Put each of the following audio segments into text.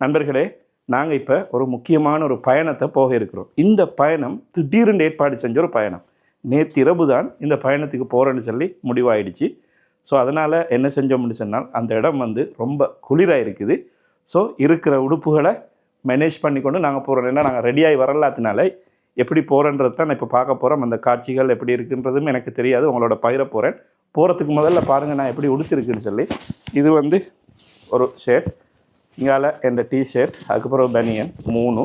நண்பர்களே, நாங்கள் இப்போ ஒரு முக்கியமான ஒரு பயணத்தை போக இருக்கிறோம். இந்த பயணம் திடீர்னு ஏற்பாடு செஞ்ச ஒரு பயணம். நேற்று இரவு தான் இந்த பயணத்துக்கு போகிறேன்னு சொல்லி முடிவாயிடுச்சு. ஸோ அதனால் என்ன செஞ்சோம்னு சொன்னால், அந்த இடம் ரொம்ப குளிராக இருக்குது. ஸோ இருக்கிற உடுப்புகளை மேனேஜ் பண்ணிக்கொண்டு நாங்கள் போகிறோம். ஏன்னா நாங்கள் ரெடியாகி வரலாத்தினால எப்படி போகிறேன்றது தான் நான் இப்போ பார்க்க போகிறோம். அந்த காட்சிகள் எப்படி இருக்குன்றதும் எனக்கு தெரியாது. உங்களோட பயிர போகிறேன். போகிறதுக்கு முதல்ல பாருங்கள் நான் எப்படி உடுத்திருக்குன்னு சொல்லி. இது ஒரு ஷர்ட், இங்கால என் டிஷர்ட், அதுக்கப்புறம் பனியன் 3,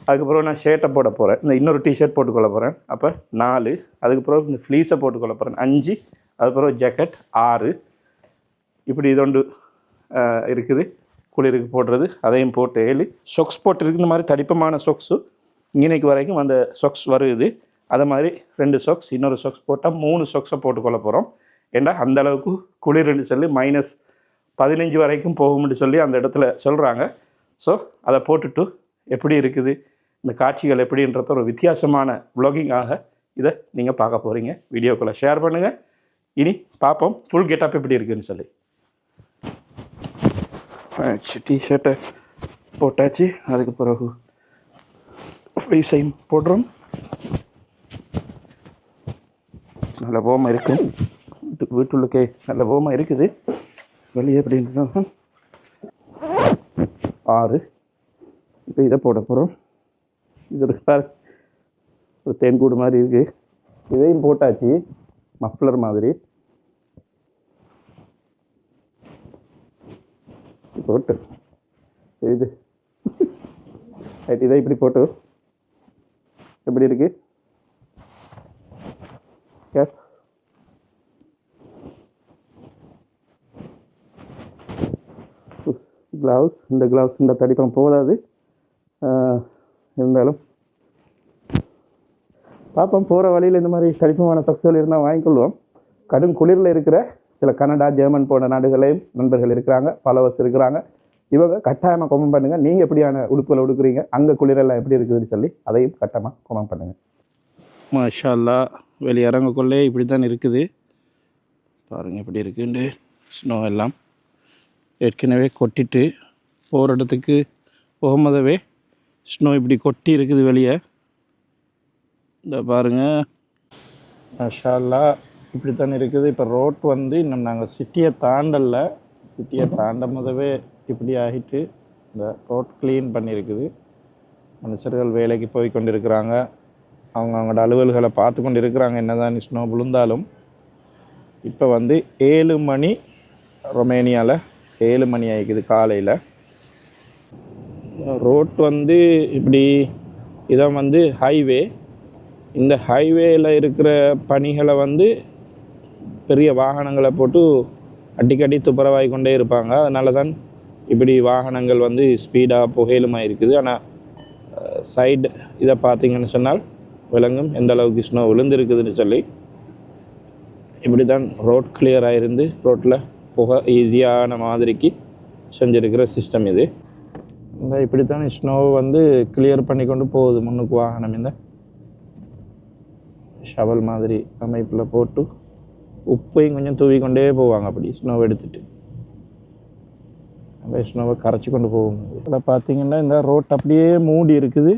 அதுக்கப்புறம் நான் ஷர்ட்டை போட போகிறேன். இந்த இன்னொரு டிஷர்ட் போட்டுக்கொள்ள போகிறேன். அப்போ 4, அதுக்கப்புறம் இந்த ஃப்ளீஸை போட்டுக்கொள்ள போகிறேன் 5, அதுக்கப்புறம் ஜாக்கெட் 6. இப்படி இதொண்டு இருக்குது குளிருக்கு போடுறது. அதையும் போட்டு 7 சொக்ஸ் போட்டுருக்கு. இந்த மாதிரி தடிப்பமான சொக்ஸு இன்னைக்கு வரைக்கும் அந்த சொக்ஸ் வருது. அதை மாதிரி 2 சொக்ஸ், இன்னொரு சொக்ஸ் போட்டால் 3 சொக்ஸை போட்டுக்கொள்ள போகிறோம். ஏன்னா அந்தளவுக்கு குளிர்னு சொல்லி -15 வரைக்கும் போகும்னு சொல்லி அந்த இடத்துல சொல்கிறாங்க. ஸோ அதை போட்டுட்டு எப்படி இருக்குது இந்த காட்சிகள் எப்படின்றத ஒரு வித்தியாசமான வ்ளாகிங்காக இதை நீங்கள் பார்க்க போகிறீங்க. வீடியோக்குள்ளே ஷேர் பண்ணுங்கள். இனி பார்ப்போம் ஃபுல் கெட்டப் எப்படி இருக்குதுன்னு சொல்லி. டிஷர்ட்டை போட்டாச்சு. அதுக்கு பிறகு ஃப்ளீஸையும் போடுறோம். நல்ல போமாக இருக்கும். வீட்டுள்ளுக்கே நல்ல போமாக இருக்குது. வெளியே எப்படின்னா 6. இப்போ இதை போட போகிறோம். இது ஒரு தேன்கூடு மாதிரி இருக்குது. இதையும் போட்டாச்சு மஃப்ளர் மாதிரி. போட்டு இது இதை இப்படி போட்டு எப்படி இருக்கு க்ளவுஸ். இந்த க்ளவுஸ் இந்த தடிப்பம் போதாது. இருந்தாலும் பார்ப்போம். போகிற வழியில் இந்த மாதிரி தடிப்பமான சக்திகள் இருந்தால் வாங்கிக்கொள்வோம். கடும் குளிரில் இருக்கிற சில கனடா, ஜெர்மன் போன்ற நாடுகளையும் நண்பர்கள் இருக்கிறாங்க, ஃபாலோவர்ஸ் இருக்கிறாங்க. இவங்க கட்டாயமாக கமெண்ட் பண்ணுங்கள். நீங்கள் எப்படியான உடுப்புகளை உடுக்குறீங்க, அங்கே குளிரெல்லாம் எப்படி இருக்குதுன்னு சொல்லி அதையும் கட்டாயமாக கமெண்ட் பண்ணுங்கள். மாஷா அல்லாஹ், வெளியிறங்கக்குள்ளே இப்படி தான் இருக்குது. பாருங்கள் எப்படி இருக்குன்னு. ஸ்னோ எல்லாம் ஏற்கனவே கொட்டிட்டு போகிற இடத்துக்கு போகும்போதவே ஸ்னோ இப்படி கொட்டி இருக்குது வெளியே. இந்த பாருங்கள் மாஷா அல்லாஹ் இப்படி தான் இருக்குது. இப்போ ரோட் இன்னும் நாங்கள் சிட்டியை தாண்டலை. சிட்டியை தாண்டும் போதவே இப்படி ஆகிட்டு இந்த ரோட் க்ளீன் பண்ணியிருக்குது. மனுஷர்கள் வேலைக்கு போய் கொண்டு இருக்கிறாங்க. அவங்களோட அலுவல்களை பார்த்து கொண்டு இருக்கிறாங்க. என்ன தான் ஸ்னோ விழுந்தாலும் இப்போ 7 மணி, ரொமேனியாவில் 7 மணி ஆகிக்குது காலையில். ரோட் இப்படி இதான் ஹைவே. இந்த ஹைவேயில் இருக்கிற பணிகளை பெரிய வாகனங்களை போட்டு அடிக்கடி துப்புரவாகி கொண்டே இருப்பாங்க. அதனால தான் இப்படி வாகனங்கள் ஸ்பீடாக புகையிலுமாக இருக்குது. ஆனால் சைடு இதை பார்த்திங்கன்னு சொன்னால் விளங்கும் எந்த அளவுக்கு ஸ்னோ விழுந்துருக்குதுன்னு சொல்லி. இப்படி தான் ரோட் கிளியராக இருந்து ரோட்டில் புகை ஈஸியான மாதிரிக்கு செஞ்சுருக்கிற சிஸ்டம் இது. இந்த இப்படி தான் ஸ்னோவை கிளியர் பண்ணி கொண்டு போகுது முன்னுக்கு வாகனம். இந்த ஷவல் மாதிரி அமைப்பில் போட்டு உப்பையும் கொஞ்சம் தூவி கொண்டே போவாங்க. அப்படி ஸ்னோவை எடுத்துகிட்டு அப்படியே ஸ்னோவை கரைச்சி கொண்டு போவாங்க. இதில் பார்த்திங்கன்னா இந்த ரோட் அப்படியே மூடி இருக்குது.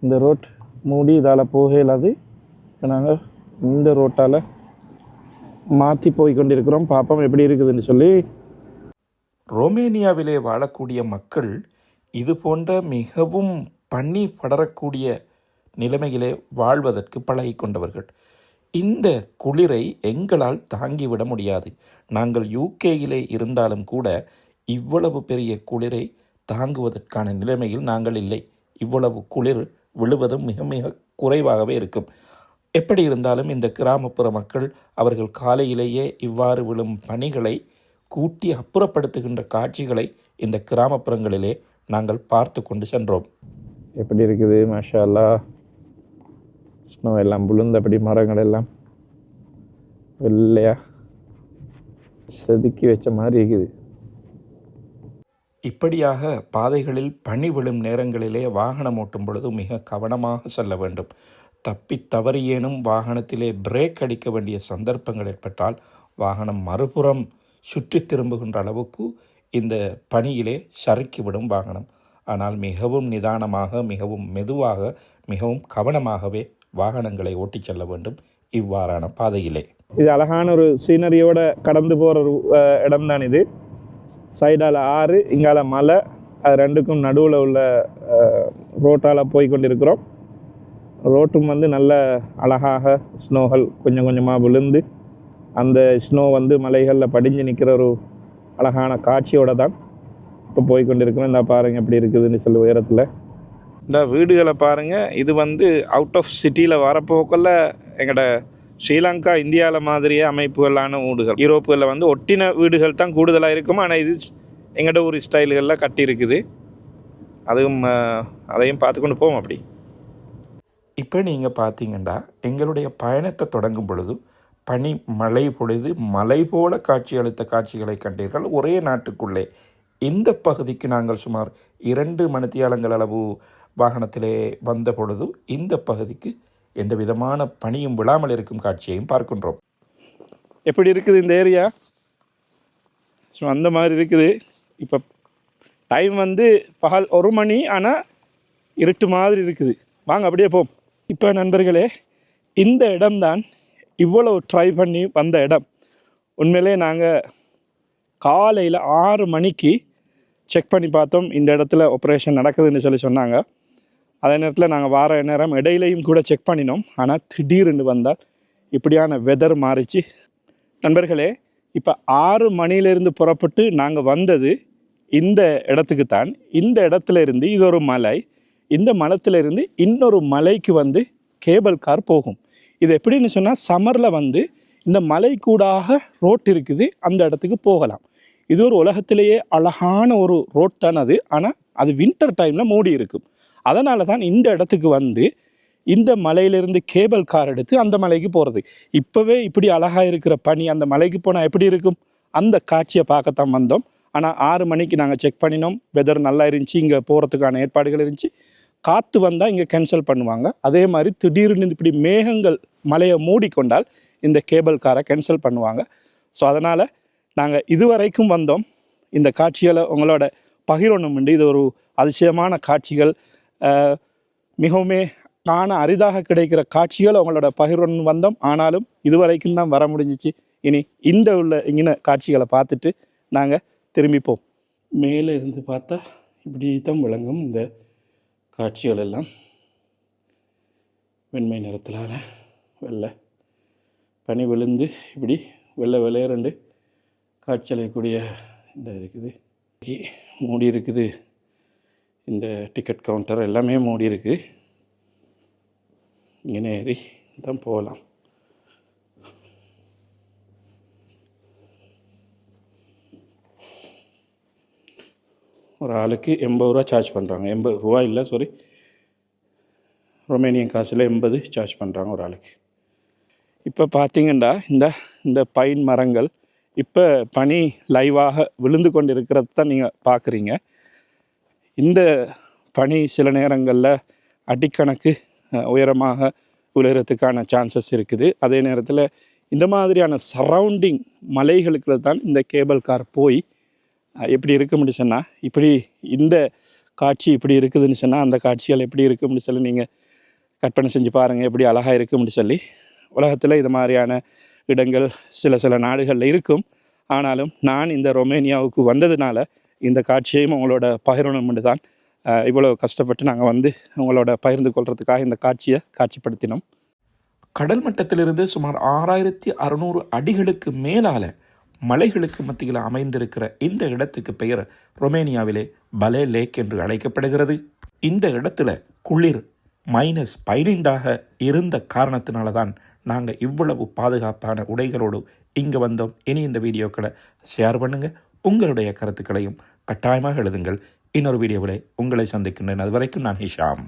இந்த ரோட் மூடி இதால் போக இல்லாது. இப்போ நாங்கள் இந்த ரோட்டால் மாற்றி போய் கொண்டிருக்கிறோம். பார்ப்போம் எப்படி இருக்குதுன்னு சொல்லி. ரோமேனியாவிலே வாழக்கூடிய மக்கள் இது போன்ற மிகவும் பனி படரக்கூடிய நிலைமையிலே வாழ்வதற்கு பழகி கொண்டவர்கள். இந்த குளிரை எங்களால் தாங்கிவிட முடியாது. நாங்கள் யூகேயிலே இருந்தாலும் கூட இவ்வளவு பெரிய குளிரை தாங்குவதற்கான நிலைமையில் நாங்கள் இல்லை. இவ்வளவு குளிர் விழுவதும் மிக மிக குறைவாகவே இருக்கும். எப்படி இருந்தாலும் இந்த கிராமப்புற மக்கள் அவர்கள் காலையிலேயே இவ்வாறு விழும் பனிகளை கூட்டி அப்புறப்படுத்துகின்ற காட்சிகளை இந்த கிராமப்புறங்களிலே நாங்கள் பார்த்து கொண்டு சென்றோம். எப்படி இருக்குது மாஷா அல்லாஹ். ஸ்னோ எல்லாம் விழுந்தபடி மரங்கள் எல்லாம் வெள்ளையா செதுக்கி வச்ச மாதிரி இருக்குது. இப்படியாக பாதைகளில் பனி விழும் நேரங்களிலே வாகனம் ஓட்டும் பொழுது மிக கவனமாக செல்ல வேண்டும். தப்பி தவறியேனும் வாகனத்திலே பிரேக் அடிக்க வேண்டிய சந்தர்ப்பங்கள் ஏற்பட்டால் வாகனம் மறுபுறம் சுற்றி திரும்புகின்ற அளவுக்கு இந்த பனியிலே சறுக்கிவிடும் வாகனம். ஆனால் மிகவும் நிதானமாக, மிகவும் மெதுவாக, மிகவும் கவனமாகவே வாகனங்களை ஓட்டிச் செல்ல வேண்டும் இவ்வாறான பாதையிலே. இது அழகான ஒரு சீனரியோட கடந்து போகிற ஒரு இடம் தான் இது. சைடால் ஆறு, இங்கால மலை, அது ரெண்டுக்கும் நடுவில் உள்ள ரோட்டால் போய் கொண்டிருக்கிறோம். ரோட்டும் வந்து நல்ல அழகாக ஸ்னோகள் கொஞ்சம் கொஞ்சமாக விழுந்து அந்த ஸ்னோ வந்து மலைகளில் படிஞ்சு நிற்கிற ஒரு அழகான காட்சியோடு தான் இப்போ போய் கொண்டிருக்கிறோம். இந்த பாருங்கள் எப்படி இருக்குதுன்னு சொல்லி உயரத்தில் இந்த வீடுகளை பாருங்கள். இது வந்து அவுட் ஆஃப் சிட்டியில் வரப்போக்கில் எங்களோட ஸ்ரீலங்கா இந்தியாவில் மாதிரியே அமைப்புகளான வீடுகள். யூரோப்புகளில் வந்து ஒட்டின வீடுகள் தான் கூடுதலாக இருக்கும். ஆனால் இது எங்களோட ஒரு ஸ்டைல்களில் கட்டியிருக்குது. அதுவும் அதையும் பார்த்துக்கொண்டு போவோம். அப்படி இப்போ நீங்கள் பார்த்தீங்கன்னா எங்களுடைய பயணத்தை தொடங்கும் பொழுது பனி மழை பொழுது மலை போல காட்சியளித்த காட்சிகளை கண்டீர்கள். ஒரே நாட்டுக்குள்ளே இந்த பகுதிக்கு நாங்கள் சுமார் 2 மணித்தியாலங்கள் அளவு வாகனத்திலே வந்த பொழுது இந்த பகுதிக்கு எந்த விதமான பனியும் விழாமல் இருக்கும் காட்சியையும் பார்க்கின்றோம். எப்படி இருக்குது இந்த ஏரியா? ஸோ அந்த மாதிரி இருக்குது. இப்போ டைம் வந்து பகல் 1 மணி, ஆனால் இருட்டு மாதிரி இருக்குது. வாங்க அப்படியே போம். இப்போ நண்பர்களே, இந்த இடம்தான் இவ்வளோ ட்ரை பண்ணி வந்த இடம். உண்மையிலே நாங்கள் காலையில் 6 மணிக்கு செக் பண்ணி பார்த்தோம். இந்த இடத்துல ஆப்ரேஷன் நடக்குதுன்னு சொன்னாங்க. அதே நேரத்தில் நாங்கள் வார நேரம் இடையிலையும் கூட செக் பண்ணினோம். ஆனால் திடீர்னு வந்தால் இப்படியான வெதர் மாறிச்சு. நண்பர்களே, இப்போ 6 மணியிலேருந்து புறப்பட்டு நாங்கள் வந்தது இந்த இடத்துக்கு தான். இந்த இடத்துல இருந்து இது ஒரு மலை, இந்த மலத்திலிருந்து இன்னொரு மலைக்கு வந்து கேபிள் கார் போகும். இது எப்படின்னு சொன்னால் சம்மரில் வந்து இந்த மலை கூடாக ரோட் இருக்குது, அந்த இடத்துக்கு போகலாம். இது ஒரு உலகத்திலேயே அழகான ஒரு ரோட் தான் அது. ஆனால் அது வின்டர் டைமில் மூடி இருக்கும். அதனால தான் இந்த இடத்துக்கு வந்து இந்த மலையிலிருந்து கேபிள் கார் எடுத்து அந்த மலைக்கு போகிறது. இப்போவே இப்படி அழகாக இருக்கிற பனி அந்த மலைக்கு போனால் எப்படி இருக்கும்? அந்த காட்சியை பார்க்கத்தான் வந்தோம். ஆனால் 6 மணிக்கு நாங்கள் செக் பண்ணினோம். வெதர் நல்லா இருந்துச்சு, இங்கே போகிறதுக்கான ஏற்பாடுகள் இருந்துச்சு. காற்று வந்தால் இங்கே கேன்சல் பண்ணுவாங்க. அதே மாதிரி திடீர்னு இப்படி மேகங்கள் மலையை மூடிக்கொண்டால் இந்த கேபிள் காரை கேன்சல் பண்ணுவாங்க. ஸோ அதனால் நாங்கள் இதுவரைக்கும் வந்தோம். இந்த காட்சிகளை உங்களோட பகிரணும். இது ஒரு அதிசயமான காட்சிகள், மிகவுமே காண அரிதாக கிடைக்கிற காட்சிகள் உங்களோட பகிரணும் வந்தோம். ஆனாலும் இதுவரைக்கும் தான் வர முடிஞ்சிச்சு. இனி இந்த உள்ள இங்கே காட்சிகளை பார்த்துட்டு நாங்கள் திரும்பிப்போம். மேலே இருந்து பார்த்தா இப்படி தான் விளங்கும் இந்த காட்சிகள் எல்லாம். வெண்மை நிறத்திலான வெள்ளை பனி விழுந்து இப்படி வெள்ளை விளையாண்டு காட்சியளிக்கக்கூடிய இந்த இருக்குது. மூடி இருக்குது. இந்த டிக்கெட் கவுண்டர் எல்லாமே மூடி இருக்குது. இங்கே ஏறி தான் போகலாம். ஒரு ஆளுக்கு 80 ரூபா சார்ஜ் பண்ணுறாங்க. 80 ரூபா இல்லை, சாரி, ரொமேனியன் காசில் 80 சார்ஜ் பண்ணுறாங்க ஒரு ஆளுக்கு. இப்போ பார்த்தீங்கன்னா இந்த பைன் மரங்கள் இப்போ பனி லைவாக விழுந்து கொண்டு இருக்கிறது தான் நீங்கள் பார்க்குறீங்க. இந்த பனி சில நேரங்களில் அடிக்கணக்கு உயரமாக விழுகிறதுக்கான சான்சஸ் இருக்குது. அதே நேரத்தில் இந்த மாதிரியான சரௌண்டிங் மலைகளுக்கு தான் இந்த கேபிள் கார் போய் எப்படி இருக்க முடியும்னா, இப்படி இந்த காட்சி இப்படி இருக்குதுன்னு சொன்னால் அந்த காட்சிகள் எப்படி இருக்கும்னு சொல்லி நீங்கள் கற்பனை செஞ்சு பாருங்கள், எப்படி அழகாக இருக்கும்னு சொல்லி. உலகத்தில் இது மாதிரியான இடங்கள் சில நாடுகளில் இருக்கும். ஆனாலும் நான் இந்த ரொமேனியாவுக்கு வந்ததுனால இந்த காட்சியையும் உங்களோட பகிரணும்னு தான் இவ்வளோ கஷ்டப்பட்டு நாங்கள் வந்து உங்களோட பகிர்ந்து கொள்கிறதுக்காக இந்த காட்சியை காட்சிப்படுத்தினோம். கடல் மட்டத்திலிருந்து சுமார் 6600 அடிகளுக்கு மேலால் மலைகளுக்கு மத்தியில் அமைந்திருக்கிற இந்த இடத்துக்கு பெயர் ரொமேனியாவிலே பலே லேக் என்று அழைக்கப்படுகிறது. இந்த இடத்துல குளிர் -15 இருந்த காரணத்தினால தான் நாங்கள் இவ்வளவு பாதுகாப்பான உடைகளோடு இங்கே வந்தோம். இனி இந்த வீடியோக்களை ஷேர் பண்ணுங்கள். உங்களுடைய கருத்துக்களையும் கட்டாயமாக எழுதுங்கள். இன்னொரு வீடியோவில் உங்களை சந்திக்கின்றேன். அது வரைக்கும் நான் ஹிஷாம்.